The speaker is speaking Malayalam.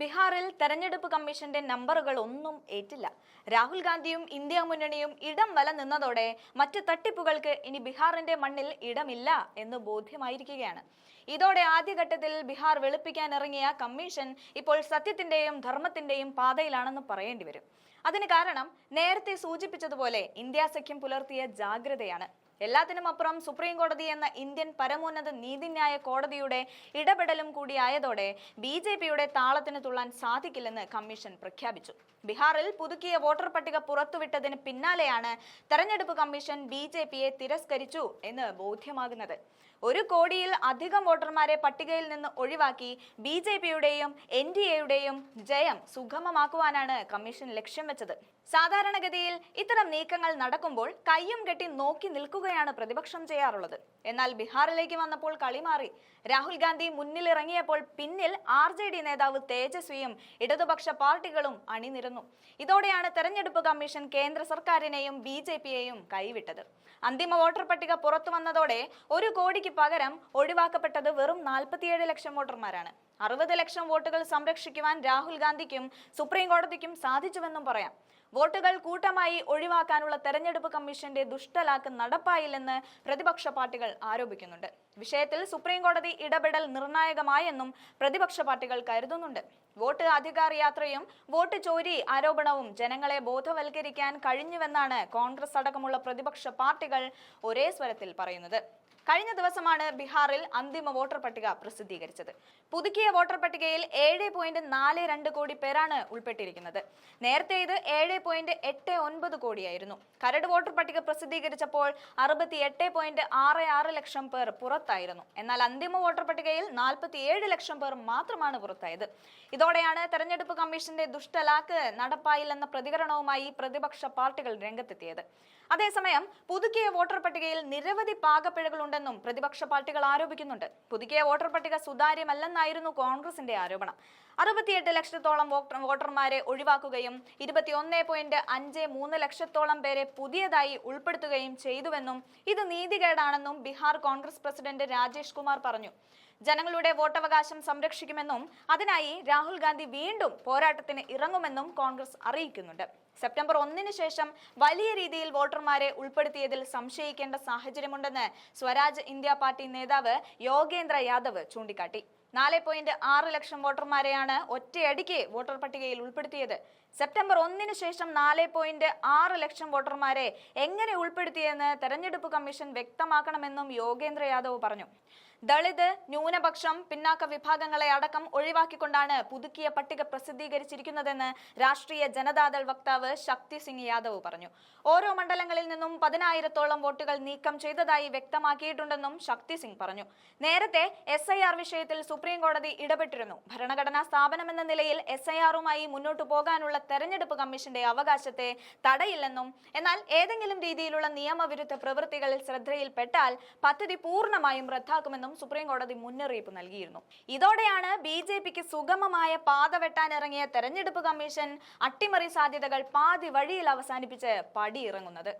ബീഹാറിൽ തെരഞ്ഞെടുപ്പ് കമ്മീഷന്റെ നമ്പറുകൾ ഒന്നും ഏറ്റില്ല. രാഹുൽ ഗാന്ധിയും ഇന്ത്യ മുന്നണിയും ഇടം വല നിന്നതോടെ മറ്റ് തട്ടിപ്പുകൾക്ക് ഇനി ബീഹാറിന്റെ മണ്ണിൽ ഇടമില്ല എന്ന് ബോധ്യമായിരിക്കുകയാണ്. ഇതോടെ ആദ്യഘട്ടത്തിൽ ബീഹാർ വെളുപ്പിക്കാൻ ഇറങ്ങിയ കമ്മീഷൻ ഇപ്പോൾ സത്യത്തിന്റെയും ധർമ്മത്തിന്റെയും പാതയിലാണെന്ന് പറയേണ്ടി വരും. അതിന് കാരണം നേരത്തെ സൂചിപ്പിച്ചതുപോലെ ഇന്ത്യ സഖ്യം പുലർത്തിയ ജാഗ്രതയാണ്. എല്ലാത്തിനും അപ്പുറം സുപ്രീം കോടതി എന്ന ഇന്ത്യൻ പരമോന്നത നീതിന്യായ കോടതിയുടെ ഇടപെടലും കൂടിയായതോടെ BJPയുടെ താളത്തിന് തുള്ളാൻ സാധിക്കില്ലെന്ന് കമ്മീഷൻ പ്രഖ്യാപിച്ചു. ബീഹാറിൽ പുതുക്കിയ വോട്ടർ പട്ടിക പുറത്തുവിട്ടതിന് പിന്നാലെയാണ് തെരഞ്ഞെടുപ്പ് കമ്മീഷൻ BJPയെ തിരസ്കരിച്ചു എന്ന് ബോധ്യമാകുന്നത്. 1 കോടിയിൽ അധികം വോട്ടർമാരെ പട്ടികയിൽ നിന്ന് ഒഴിവാക്കി BJPയുടെയും NDAയുടെയും ജയം സുഗമമാക്കുവാനാണ് കമ്മീഷൻ ലക്ഷ്യം വെച്ചത്. സാധാരണഗതിയിൽ ഇത്തരം നീക്കങ്ങൾ നടക്കുമ്പോൾ കയ്യും കെട്ടി നോക്കി നിൽക്കുകയാണ് പ്രതിപക്ഷം ചെയ്യാറുള്ളത്. എന്നാൽ ബീഹാറിലേക്ക് വന്നപ്പോൾ കളി മാറി. രാഹുൽ ഗാന്ധി മുന്നിലിറങ്ങിയപ്പോൾ പിന്നിൽ RJD നേതാവ് തേജസ്വിയും ഇടതുപക്ഷ പാർട്ടികളും അണിനിരന്നു. ഇതോടെയാണ് തെരഞ്ഞെടുപ്പ് കമ്മീഷൻ കേന്ദ്ര സർക്കാരിനെയും BJPയെയും കൈവിട്ടത്. അന്തിമ വോട്ടർ പട്ടിക പുറത്തു വന്നതോടെ 1 കോടിക്ക് പകരം ഒഴിവാക്കപ്പെട്ടത് വെറും 47 ലക്ഷം വോട്ടർമാരാണ്. 60 ലക്ഷം വോട്ടുകൾ സംരക്ഷിക്കുവാൻ രാഹുൽ ഗാന്ധിക്കും സുപ്രീം കോടതിക്കും സാധിച്ചുവെന്നും പറയാം. വോട്ടുകൾ കൂട്ടമായി ഒഴിവാക്കാനുള്ള തെരഞ്ഞെടുപ്പ് കമ്മീഷന്റെ ദുഷ്ടലാക്ക് നടപ്പായില്ലെന്ന് പ്രതിപക്ഷ പാർട്ടികൾ ആരോപിക്കുന്നുണ്ട്. വിഷയത്തിൽ സുപ്രീം കോടതി ഇടപെടൽ നിർണായകമായെന്നും പ്രതിപക്ഷ പാർട്ടികൾ കരുതുന്നുണ്ട്. വോട്ട് അധികാർ യാത്രയും വോട്ട് ചോരി ആരോപണവും ജനങ്ങളെ ബോധവൽക്കരിക്കാൻ കഴിഞ്ഞുവെന്നാണ് കോൺഗ്രസ് അടക്കമുള്ള പ്രതിപക്ഷ പാർട്ടികൾ ഒരേ സ്വരത്തിൽ പറയുന്നത്. കഴിഞ്ഞ ദിവസമാണ് ബീഹാറിൽ അന്തിമ വോട്ടർ പട്ടിക പ്രസിദ്ധീകരിച്ചത്. പുതുക്കിയ വോട്ടർ പട്ടികയിൽ 7.42 കോടി പേരാണ് ഉൾപ്പെട്ടിരിക്കുന്നത്. നേരത്തെ ഇത് 7.89 കോടിയായിരുന്നു. കരട് വോട്ടർ പട്ടിക പ്രസിദ്ധീകരിച്ചപ്പോൾ 68.66 ലക്ഷം പേർ പുറത്തായിരുന്നു. എന്നാൽ അന്തിമ വോട്ടർ പട്ടികയിൽ 47 ലക്ഷം പേർ മാത്രമാണ് പുറത്തായത്. ഇതോടെയാണ് തെരഞ്ഞെടുപ്പ് കമ്മീഷന്റെ ദുഷ്ടലാക്ക് നടപ്പായില്ലെന്ന പ്രതികരണവുമായി പ്രതിപക്ഷ പാർട്ടികൾ രംഗത്തെത്തിയത്. അതേസമയം പുതുക്കിയ വോട്ടർ പട്ടികയിൽ നിരവധി പാകപ്പിഴകളുണ്ടെന്നും പ്രതിപക്ഷ പാർട്ടികൾ ആരോപിക്കുന്നുണ്ട്. പുതുക്കിയ വോട്ടർ പട്ടിക സുതാര്യമല്ലെന്നായിരുന്നു കോൺഗ്രസിന്റെ ആരോപണം. 68 ലക്ഷത്തോളം വോട്ടർമാരെ ഒഴിവാക്കുകയും 21.53 ലക്ഷത്തോളം പേരെ പുതിയതായി ഉൾപ്പെടുത്തുകയും ചെയ്തുവെന്നും ഇത് നീതികേടാണെന്നും ബീഹാർ കോൺഗ്രസ് പ്രസിഡന്റ് രാജേഷ് കുമാർ പറഞ്ഞു. ജനങ്ങളുടെ വോട്ടവകാശം സംരക്ഷിക്കുമെന്നും അതിനായി രാഹുൽ ഗാന്ധി വീണ്ടും പോരാട്ടത്തിന് ഇറങ്ങുമെന്നും കോൺഗ്രസ് അറിയിക്കുന്നുണ്ട്. സെപ്റ്റംബർ 1 ശേഷം വലിയ രീതിയിൽ വോട്ടർമാരെ ഉൾപ്പെടുത്തിയതിൽ സംശയിക്കേണ്ട സാഹചര്യമുണ്ടെന്ന് സ്വരാജ് ഇന്ത്യ പാർട്ടി നേതാവ് യോഗേന്ദ്ര യാദവ് ചൂണ്ടിക്കാട്ടി. 4.6 ലക്ഷം വോട്ടർമാരെയാണ് ഒറ്റയടിക്ക് വോട്ടർ പട്ടികയിൽ ഉൾപ്പെടുത്തിയത്. സെപ്റ്റംബർ 1 ശേഷം 4.6 ലക്ഷം വോട്ടർമാരെ എങ്ങനെ ഉൾപ്പെടുത്തിയെന്ന് തെരഞ്ഞെടുപ്പ് കമ്മീഷൻ വ്യക്തമാക്കണമെന്നും യോഗേന്ദ്ര യാദവ് പറഞ്ഞു. ദളിത്, ന്യൂനപക്ഷം, പിന്നാക്ക വിഭാഗങ്ങളെ അടക്കം ഒഴിവാക്കിക്കൊണ്ടാണ് പുതുക്കിയ പട്ടിക പ്രസിദ്ധീകരിച്ചിരിക്കുന്നതെന്ന് രാഷ്ട്രീയ ജനതാദൾ വക്താവ് ശക്തി സിംഗ് യാദവ് പറഞ്ഞു. ഓരോ മണ്ഡലങ്ങളിൽ നിന്നും 10,000-ഓളം വോട്ടുകൾ നീക്കം ചെയ്തതായി വ്യക്തമാക്കിയിട്ടുണ്ടെന്നും ശക്തി സിംഗ് പറഞ്ഞു. നേരത്തെ SIR വിഷയത്തിൽ സുപ്രീം കോടതി ഇടപെട്ടിരുന്നു. ഭരണഘടനാ സ്ഥാപനമെന്ന നിലയിൽ SIRുമായി മുന്നോട്ടു പോകാനുള്ള തെരഞ്ഞെടുപ്പ് കമ്മീഷന്റെ അവകാശത്തെ തടയില്ലെന്നും എന്നാൽ ഏതെങ്കിലും രീതിയിലുള്ള നിയമവിരുദ്ധ പ്രവൃത്തികളിൽ ശ്രദ്ധയിൽപ്പെട്ടാൽ പദ്ധതി പൂർണ്ണമായും റദ്ദാക്കുമെന്നും സുപ്രീം കോടതി മുന്നറിയിപ്പ് നൽകിയിരുന്നു. ഇതോടെയാണ് BJPക്ക് സുഗമമായ പാത വെട്ടാനിറങ്ങിയ തെരഞ്ഞെടുപ്പ് കമ്മീഷൻ അട്ടിമറി സാധ്യതകൾ പാതി വഴിയിൽ അവസാനിപ്പിച്ച് പടിയിറങ്ങുന്നത്.